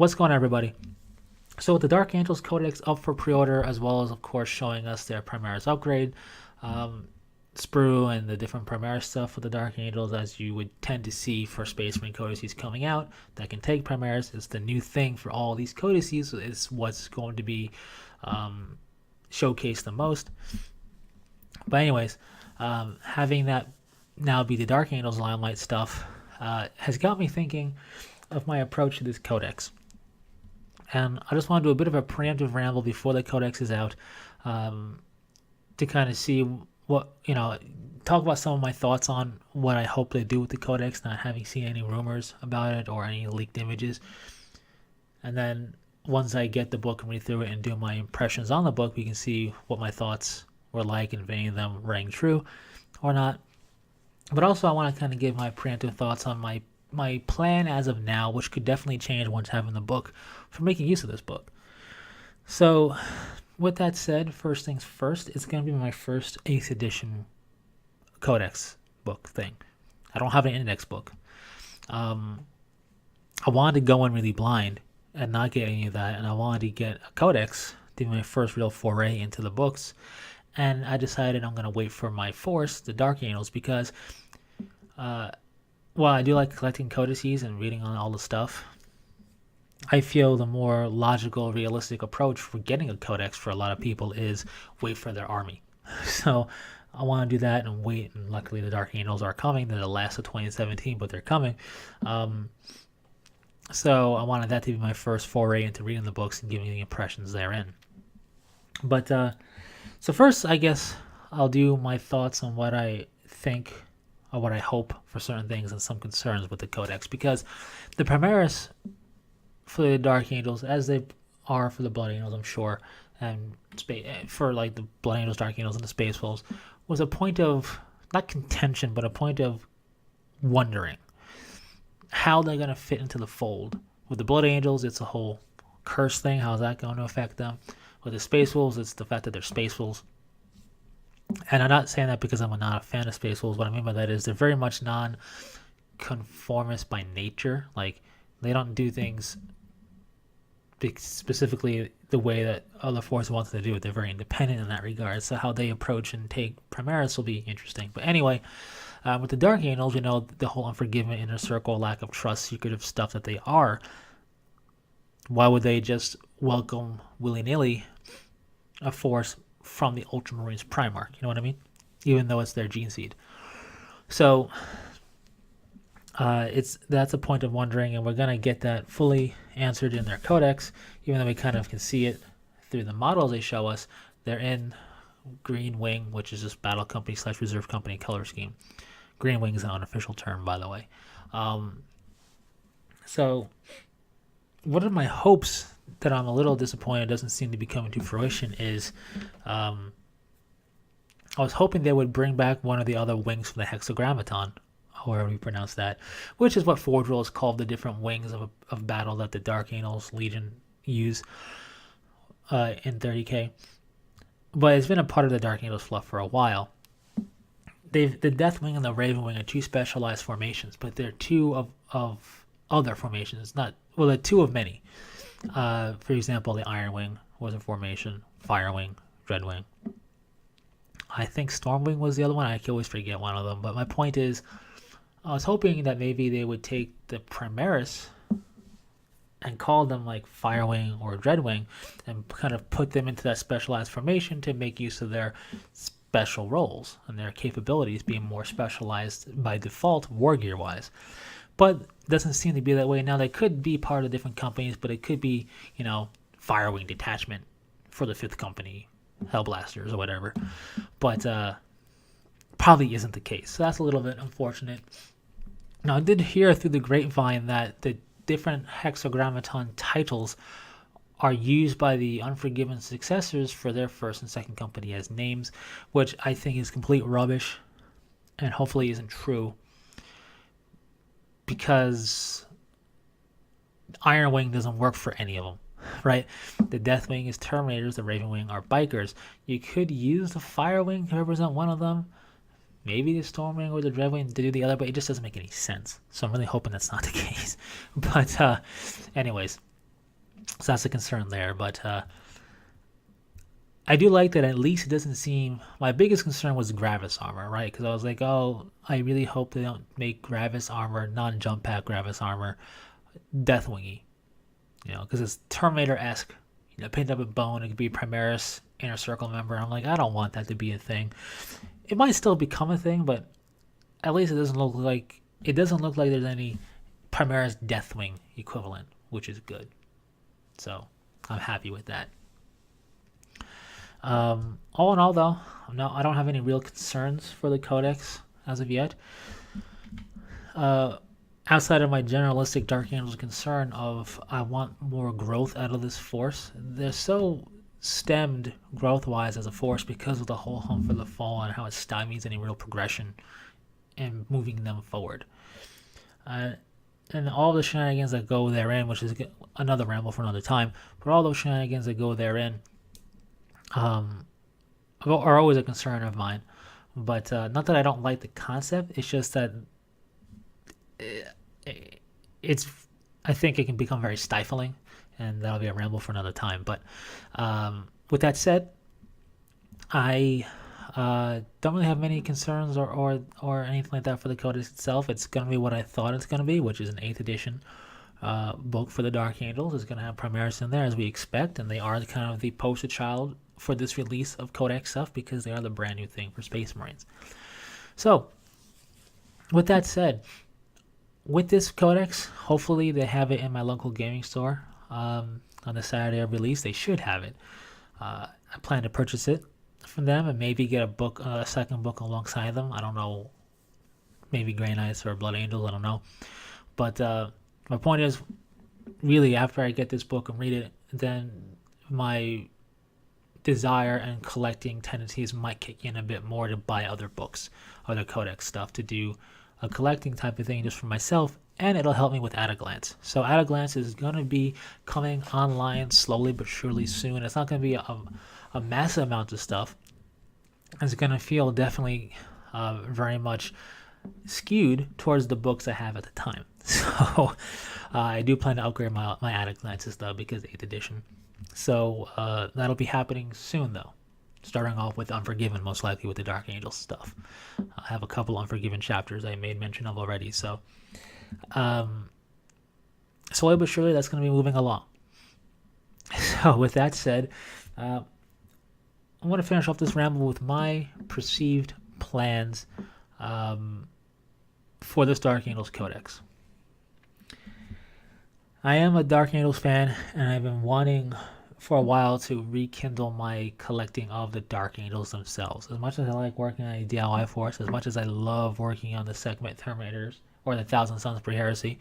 What's going on, everybody? So with the Dark Angels Codex up for pre-order, as well as of course showing us their Primaris upgrade, um, sprue and the different Primaris stuff for the Dark Angels, as you would tend to see for Space Marine codices coming out that can take Primaris. It's the new thing for all these codices. It's what's going to be showcased the most. But anyways, having that now be the Dark Angels Limelight stuff has got me thinking of my approach to this codex. And I just want to do a bit of a preemptive ramble before the codex is out, to kind of see what, talk about some of my thoughts on what I hope they do with the codex, not having seen any rumors about it or any leaked images. And then once I get the book and read through it and do my impressions on the book, we can see what my thoughts were like and if any of them rang true or not. But also I want to kind of give my preemptive thoughts on my plan as of now, which could definitely change once having the book, for making use of this book. So with that said, first things first, it's going to be my first 8th edition codex book thing. I don't have an index book. I wanted to go in really blind and not get any of that, and I wanted to get a codex to be my first real foray into the books. And I decided I'm going to wait for my Force, the Dark Angels, because while I do like collecting codices and reading on all the stuff, I feel the more logical, realistic approach for getting a codex for a lot of people is wait for their army. So I want to do that and wait, and luckily the Dark Angels are coming. They're the last of 2017, but they're coming. So I wanted that to be my first foray into reading the books and giving the impressions therein. But so first, I guess I'll do my thoughts on what I think or what I hope for certain things and some concerns with the codex, because the Primaris for the Dark Angels, as they are for the Blood Angels, I'm sure, and for like the Blood Angels, Dark Angels, and the Space Wolves, was a point of not contention, but a point of wondering how they're going to fit into the fold. With the Blood Angels, it's a whole curse thing. How's that going to affect them? With the Space Wolves, it's the fact that they're Space Wolves. And I'm not saying that because I'm not a fan of Space Wolves. What I mean by that is they're very much non-conformist by nature. Like, they don't do things specifically the way that other forces want to do it. They're very independent in that regard. So how they approach and take Primaris will be interesting. But anyway, with the Dark Angels, the whole Unforgiven, Inner Circle, lack of trust, secretive stuff that they are. Why would they just welcome willy-nilly a force from the Ultramarines Primarch? You know what I mean? Even though it's their gene seed. So that's a point of wondering, and we're going to get that fully answered in their codex, even though we kind of can see it through the models they show us. They're in Green Wing, which is just Battle Company / Reserve Company color scheme. Green Wing is an unofficial term, by the way. So what are my hopes that I'm a little disappointed doesn't seem to be coming to fruition is I was hoping they would bring back one of the other wings from the Hexagrammaton, however you pronounce that, which is what Forge Worlds called the different wings of battle that the Dark Angels Legion use in 30k. But it's been a part of the Dark Angels fluff for a while. The Deathwing and the Raven Wing are two specialized formations, but they're two of other formations. They're two of many. For example, the Iron Wing was a formation, Fire Wing, Dread Wing. I think Stormwing was the other one. I can always forget one of them. But my point is, I was hoping that maybe they would take the Primaris and call them like Firewing or Dreadwing and kind of put them into that specialized formation to make use of their special roles and their capabilities being more specialized by default war gear wise. But it doesn't seem to be that way now. They could be part of different companies, but it could be, Firewing detachment for the 5th Company, Hellblasters or whatever. But probably isn't the case. So that's a little bit unfortunate. Now, I did hear through the grapevine that the different Hexagrammaton titles are used by the Unforgiven successors for their 1st and 2nd Company as names, which I think is complete rubbish and hopefully isn't true, because Iron Wing doesn't work for any of them, right? The Deathwing is Terminators, the Raven Wing are Bikers. You could use the Fire Wing to represent one of them, maybe the Stormwing or the Dreadwing to do the other, but it just doesn't make any sense. So I'm really hoping that's not the case. But anyways, So that's a concern there. But I do like that at least it doesn't seem. My biggest concern was Gravis armor, right? Because I was like, oh, I really hope they don't make Gravis armor, non-jump pack Gravis armor, Deathwingy. Because it's Terminator-esque. Painted up with bone. It could be Primaris Inner Circle member. I'm like, I don't want that to be a thing. It might still become a thing, but at least it doesn't look like there's any Primaris Deathwing equivalent, which is good. So I'm happy with that. All in all, though, I don't have any real concerns for the Codex as of yet. Outside of my generalistic Dark Angels concern of I want more growth out of this force, they're so stemmed growth-wise as a force because of the whole Hunt for the Fall and how it stymies any real progression and moving them forward. And all the shenanigans that go therein, which is another ramble for another time, but all those shenanigans that go therein are always a concern of mine. But not that I don't like the concept, it's just that I think it can become very stifling, and that'll be a ramble for another time. But with that said, I don't really have many concerns or anything like that for the Codex itself. It's going to be what I thought it's going to be, which is an 8th edition book for the Dark Angels. It's going to have Primaris in there, as we expect, and they are kind of the poster child for this release of Codex stuff because they are the brand new thing for Space Marines. So, with that said, with this Codex, hopefully they have it in my local gaming store on the Saturday of release. They should have it. I plan to purchase it from them and maybe get a second book alongside them. I don't know, maybe Grey Knights or Blood Angels, I don't know. But my point is, really, after I get this book and read it, then my desire and collecting tendencies might kick in a bit more to buy other books, other Codex stuff, to do a collecting type of thing just for myself, and it'll help me with At a Glance. So At a Glance is going to be coming online slowly but surely soon. It's not going to be a massive amount of stuff. It's going to feel definitely very much skewed towards the books I have at the time. So I do plan to upgrade my At a Glance stuff because 8th edition. So that'll be happening soon, though. Starting off with Unforgiven, most likely with the Dark Angels stuff. I have a couple Unforgiven chapters I made mention of already. So slowly but surely, that's going to be moving along. So with that said, I want to finish off this ramble with my perceived plans for this Dark Angels Codex. I am a Dark Angels fan, and I've been wanting for a while to rekindle my collecting of the Dark Angels themselves. As much as I like working on a DIY force, as much as I love working on the Segment Terminators or the Thousand Suns Pre-Heresy,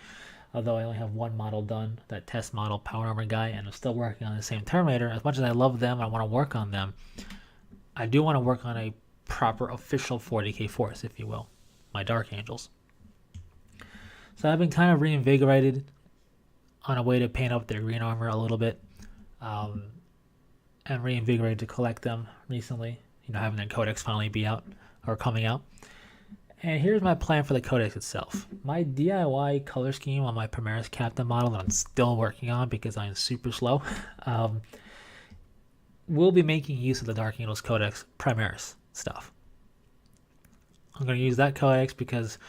although I only have one model done, that test model Power Armor guy, and I'm still working on the same Terminator, as much as I love them, I want to work on them, I do want to work on a proper official 40k force, if you will, my Dark Angels. So I've been kind of reinvigorated on a way to paint up their green armor a little bit, and reinvigorated to collect them recently, having their Codex finally be out or coming out. And here's my plan for the Codex itself. My DIY color scheme on my Primaris Captain model that I'm still working on because I'm super slow, will be making use of the Dark Angels Codex Primaris stuff. I'm going to use that Codex because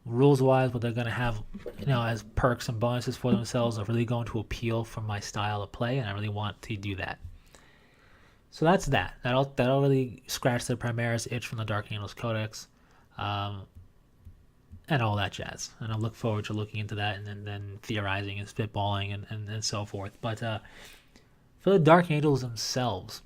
rules-wise, what they're going to have, as perks and bonuses for themselves are really going to appeal for my style of play, and I really want to do that. So that's that. That'll really scratch the Primaris itch from the Dark Angels Codex, and all that jazz. And I look forward to looking into that and then theorizing and spitballing and so forth. But for the Dark Angels themselves,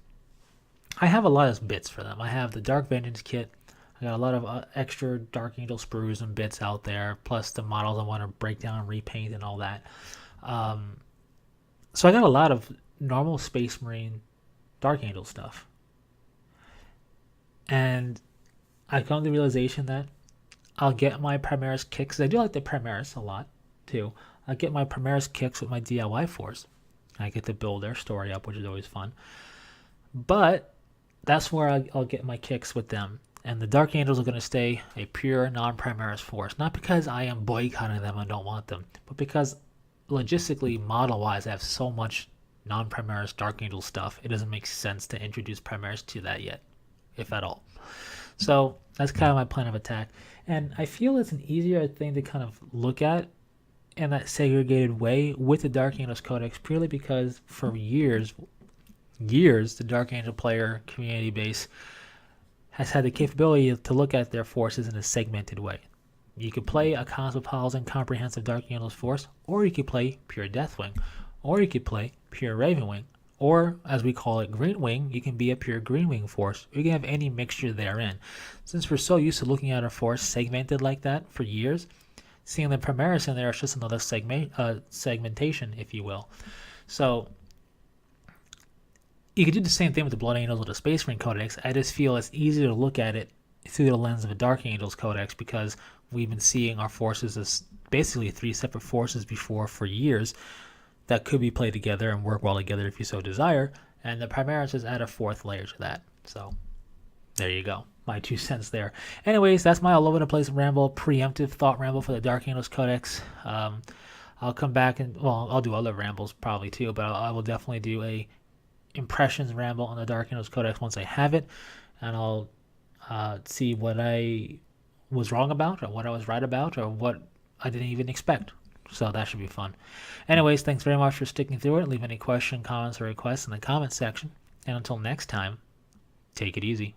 I have a lot of bits for them. I have the Dark Vengeance kit. I got a lot of extra Dark Angel sprues and bits out there, plus the models I want to break down and repaint and all that. So I got a lot of normal Space Marine Dark Angel stuff. And I come to the realization that I'll get my Primaris kicks. I do like the Primaris a lot, too. I'll get my Primaris kicks with my DIY force. I get to build their story up, which is always fun. But that's where I'll get my kicks with them. And the Dark Angels are going to stay a pure non-Primaris force. Not because I am boycotting them and don't want them, but because logistically, model-wise, I have so much non-Primaris Dark Angel stuff, it doesn't make sense to introduce Primaris to that yet, if at all. So that's kind of my plan of attack. And I feel it's an easier thing to kind of look at in that segregated way with the Dark Angels Codex, purely because for years, the Dark Angel player community base has had the capability to look at their forces in a segmented way. You could play a Cosmopolitan Comprehensive Dark Angels force, or you could play pure Deathwing, or you could play pure Ravenwing, or as we call it, Greenwing. You can be a pure Greenwing force. You can have any mixture therein. Since we're so used to looking at our force segmented like that for years, seeing the Primaris in there is just another segmentation, if you will. So you could do the same thing with the Blood Angels or the Space Marine Codex. I just feel it's easier to look at it through the lens of a Dark Angels Codex, because we've been seeing our forces as basically 3 separate forces before for years that could be played together and work well together if you so desire, and the Primaris just add a 4th layer to that. So there you go, my 2 cents there. Anyways, that's my all over the place ramble, preemptive thought ramble for the Dark Angels Codex. I'll come back and, well, I'll do other rambles probably too, but I will definitely do a impressions ramble on the Dark Angels Codex once I have it, and I'll see what I was wrong about, or what I was right about, or what I didn't even expect. So that should be fun. Anyways, thanks very much for sticking through it. Leave any questions, comments, or requests in the comments section. And until next time, take it easy.